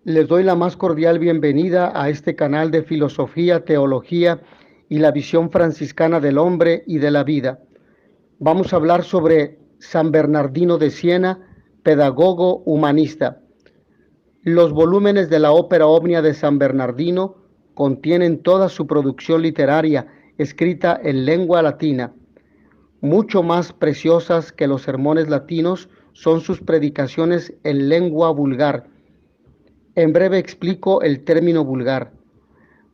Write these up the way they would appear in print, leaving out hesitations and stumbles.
Les doy la más cordial bienvenida a este canal de filosofía, teología y la visión franciscana del hombre y de la vida. Vamos a hablar sobre San Bernardino de Siena, pedagogo humanista. Los volúmenes de la ópera omnia de San Bernardino contienen toda su producción literaria escrita en lengua latina. Mucho más preciosas que los sermones latinos son sus predicaciones en lengua vulgar. En breve explico el término vulgar.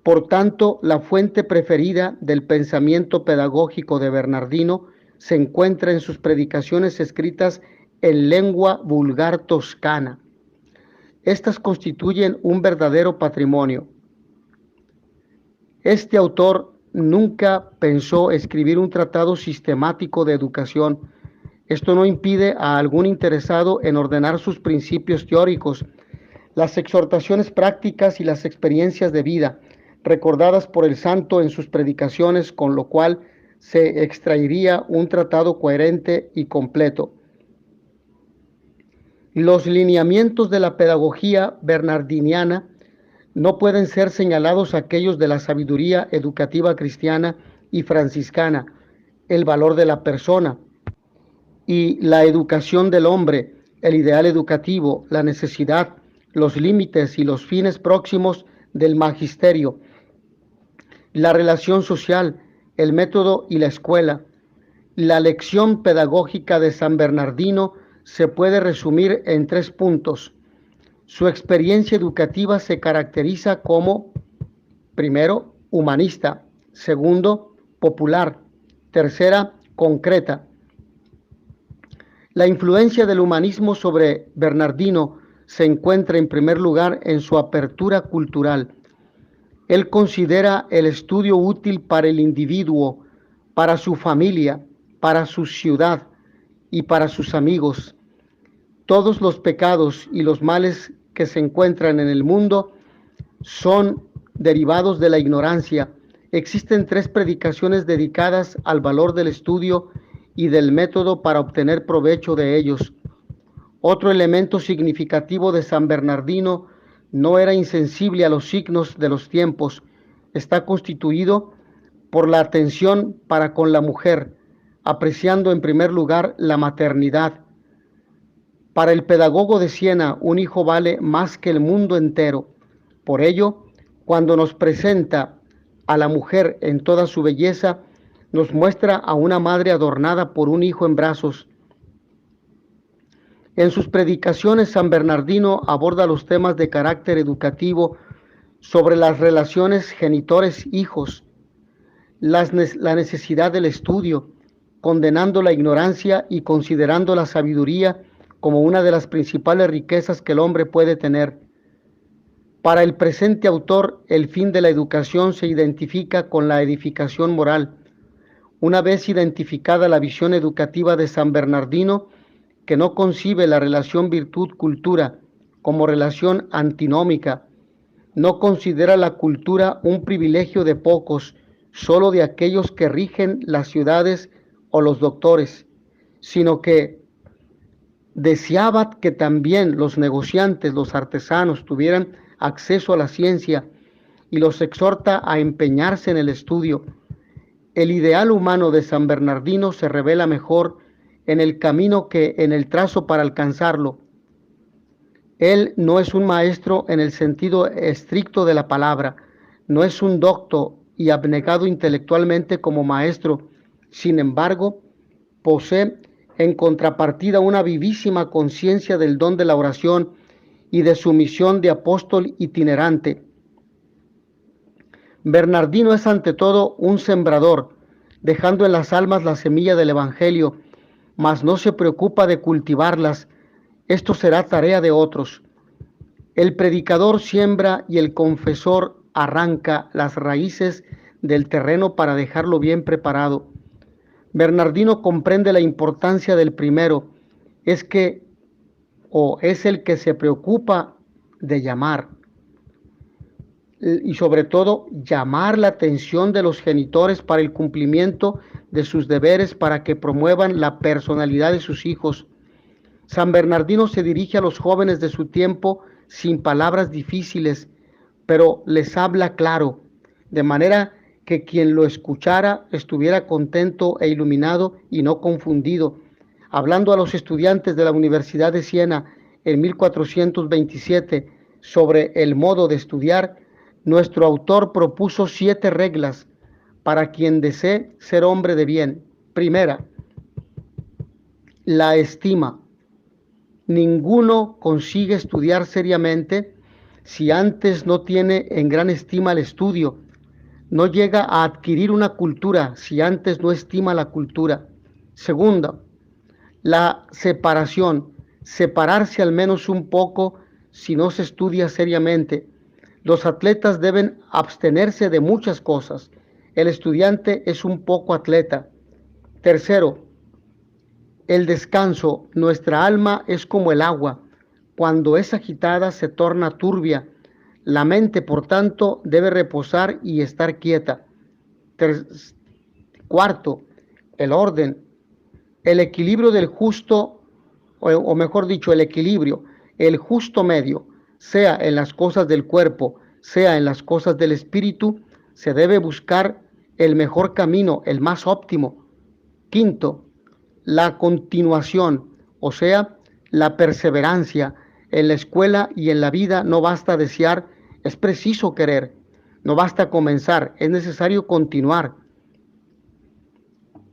Por tanto, la fuente preferida del pensamiento pedagógico de Bernardino se encuentra en sus predicaciones escritas en lengua vulgar toscana. Estas constituyen un verdadero patrimonio. Este autor nunca pensó escribir un tratado sistemático de educación. Esto no impide a algún interesado en ordenar sus principios teóricos, las exhortaciones prácticas y las experiencias de vida recordadas por el santo en sus predicaciones, con lo cual se extraería un tratado coherente y completo. Los lineamientos de la pedagogía bernardiniana no pueden ser señalados aquellos de la sabiduría educativa cristiana y franciscana, el valor de la persona y la educación del hombre, el ideal educativo, la necesidad, los límites y los fines próximos del magisterio, la relación social, el método y la escuela. La lección pedagógica de San Bernardino se puede resumir en 3 puntos. Su experiencia educativa se caracteriza como, primero, humanista, segundo, popular, tercera, concreta. La influencia del humanismo sobre Bernardino se encuentra en primer lugar en su apertura cultural. Él considera el estudio útil para el individuo, para su familia, para su ciudad y para sus amigos. Todos los pecados y los males que se encuentran en el mundo son derivados de la ignorancia. Existen 3 predicaciones dedicadas al valor del estudio y del método para obtener provecho de ellos. Otro elemento significativo de San Bernardino no era insensible a los signos de los tiempos. Está constituido por la atención para con la mujer, apreciando en primer lugar la maternidad. Para el pedagogo de Siena, un hijo vale más que el mundo entero. Por ello, cuando nos presenta a la mujer en toda su belleza, nos muestra a una madre adornada por un hijo en brazos. En sus predicaciones, San Bernardino aborda los temas de carácter educativo sobre las relaciones genitores-hijos, la necesidad del estudio, condenando la ignorancia y considerando la sabiduría como una de las principales riquezas que el hombre puede tener. Para el presente autor, el fin de la educación se identifica con la edificación moral. Una vez identificada la visión educativa de San Bernardino, que no concibe la relación virtud-cultura como relación antinómica, no considera la cultura un privilegio de pocos, solo de aquellos que rigen las ciudades o los doctores, sino que deseaba que también los negociantes, los artesanos tuvieran acceso a la ciencia y los exhorta a empeñarse en el estudio. El ideal humano de San Bernardino se revela mejor en el camino que en el trazo para alcanzarlo. Él no es un maestro en el sentido estricto de la palabra, no es un docto y abnegado intelectualmente como maestro. Sin embargo, posee en contrapartida una vivísima conciencia del don de la oración y de su misión de apóstol itinerante. Bernardino es ante todo un sembrador, dejando en las almas la semilla del Evangelio, mas no se preocupa de cultivarlas. Esto será tarea de otros. El predicador siembra y el confesor arranca las raíces del terreno para dejarlo bien preparado. Bernardino comprende la importancia del primero, es el que se preocupa de llamar, y sobre todo llamar la atención de los genitores para el cumplimiento de sus deberes, para que promuevan la personalidad de sus hijos. San Bernardino se dirige a los jóvenes de su tiempo sin palabras difíciles, pero les habla claro, de manera que quien lo escuchara estuviera contento e iluminado y no confundido. Hablando a los estudiantes de la Universidad de Siena en 1427 sobre el modo de estudiar, nuestro autor propuso 7 reglas para quien desee ser hombre de bien. Primera, la estima. Ninguno consigue estudiar seriamente si antes no tiene en gran estima el estudio. No llega a adquirir una cultura si antes no estima la cultura. Segunda, la separación. Separarse al menos un poco si no se estudia seriamente. Los atletas deben abstenerse de muchas cosas. El estudiante es un poco atleta. Tercero, el descanso. Nuestra alma es como el agua. Cuando es agitada se torna turbia. La mente, por tanto, debe reposar y estar quieta. Cuarto, el orden. El equilibrio del justo, o mejor dicho, el justo medio, sea en las cosas del cuerpo, sea en las cosas del espíritu, se debe buscar el mejor camino, el más óptimo. Quinto, la continuación, o sea, la perseverancia. En la escuela y en la vida no basta desear, es preciso querer. No basta comenzar, es necesario continuar.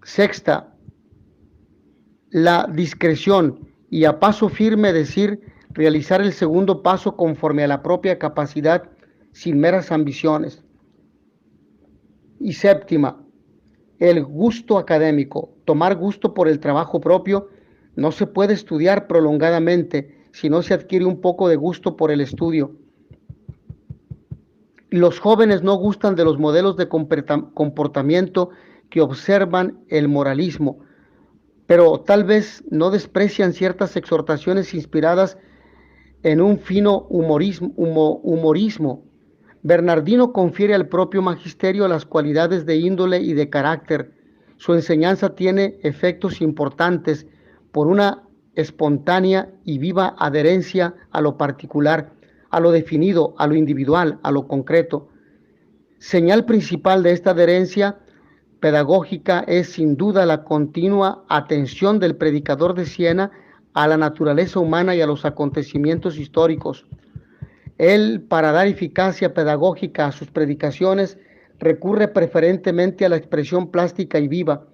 Sexta, la discreción, y a paso firme decir, realizar el segundo paso conforme a la propia capacidad, sin meras ambiciones. Y séptima, el gusto académico, tomar gusto por el trabajo propio. No se puede estudiar prolongadamente si no se adquiere un poco de gusto por el estudio. Los jóvenes no gustan de los modelos de comportamiento que observan el moralismo, pero tal vez no desprecian ciertas exhortaciones inspiradas en un fino humorismo. Bernardino confiere al propio magisterio las cualidades de índole y de carácter. Su enseñanza tiene efectos importantes por una espontánea y viva adherencia a lo particular, a lo definido, a lo individual, a lo concreto. Señal principal de esta adherencia pedagógica es sin duda la continua atención del predicador de Siena a la naturaleza humana y a los acontecimientos históricos. Él, para dar eficacia pedagógica a sus predicaciones, recurre preferentemente a la expresión plástica y viva,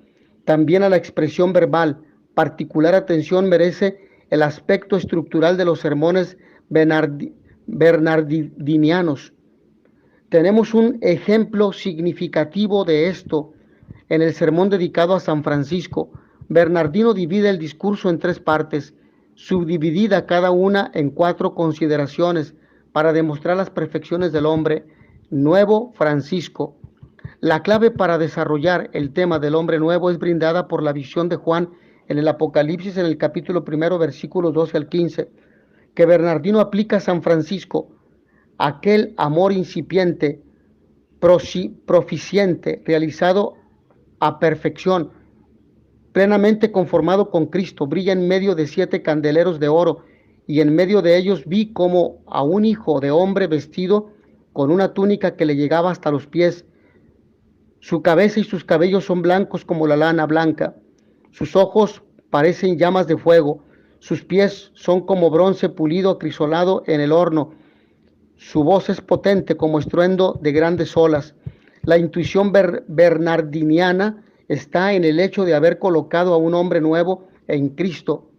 también a la expresión verbal. Particular atención merece el aspecto estructural de los sermones bernardinianos. Tenemos un ejemplo significativo de esto en el sermón dedicado a San Francisco. Bernardino divide el discurso en 3 partes, subdividida cada una en 4 consideraciones para demostrar las perfecciones del hombre nuevo Francisco. La clave para desarrollar el tema del hombre nuevo es brindada por la visión de Juan en el Apocalipsis, en el capítulo 1, versículos 12 al 15, que Bernardino aplica a San Francisco. Aquel amor incipiente, proficiente, realizado a perfección, plenamente conformado con Cristo, brilla en medio de 7 candeleros de oro, y en medio de ellos vi como a un hijo de hombre vestido con una túnica que le llegaba hasta los pies. Su cabeza y sus cabellos son blancos como la lana blanca, sus ojos parecen llamas de fuego, sus pies son como bronce pulido acrisolado en el horno, su voz es potente como estruendo de grandes olas. La intuición bernardiniana está en el hecho de haber colocado a un hombre nuevo en Cristo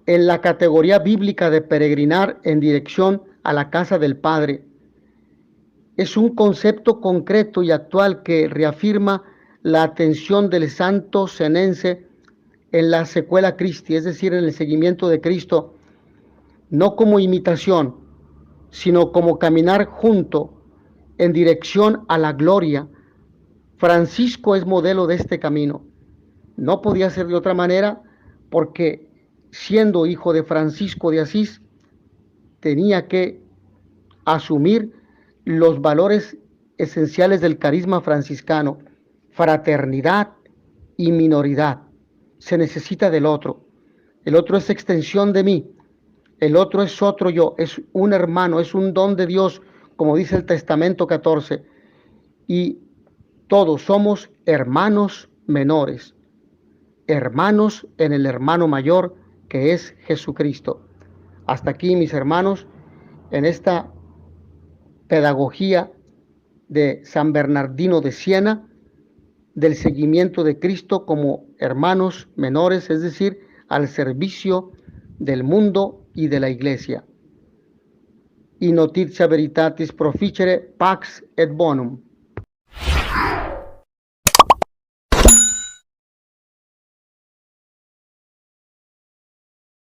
en la categoría bíblica de peregrinar en dirección a la casa del Padre. Es un concepto concreto y actual que reafirma la atención del santo senense en la sequela Christi, es decir, en el seguimiento de Cristo, no como imitación, sino como caminar junto en dirección a la gloria. Francisco es modelo de este camino. No podía ser de otra manera porque, siendo hijo de Francisco de Asís, tenía que asumir los valores esenciales del carisma franciscano: fraternidad y minoridad. Se necesita del otro. el otro es extensión de mí, el otro es otro yo, es un hermano, es un don de Dios, como dice el Testamento 14, y todos somos hermanos menores, hermanos en el hermano mayor que es Jesucristo. Hasta aquí, mis hermanos, en esta pedagogía de San Bernardino de Siena, del seguimiento de Cristo como hermanos menores, es decir, al servicio del mundo y de la iglesia. Y notitia veritatis proficere pax et bonum.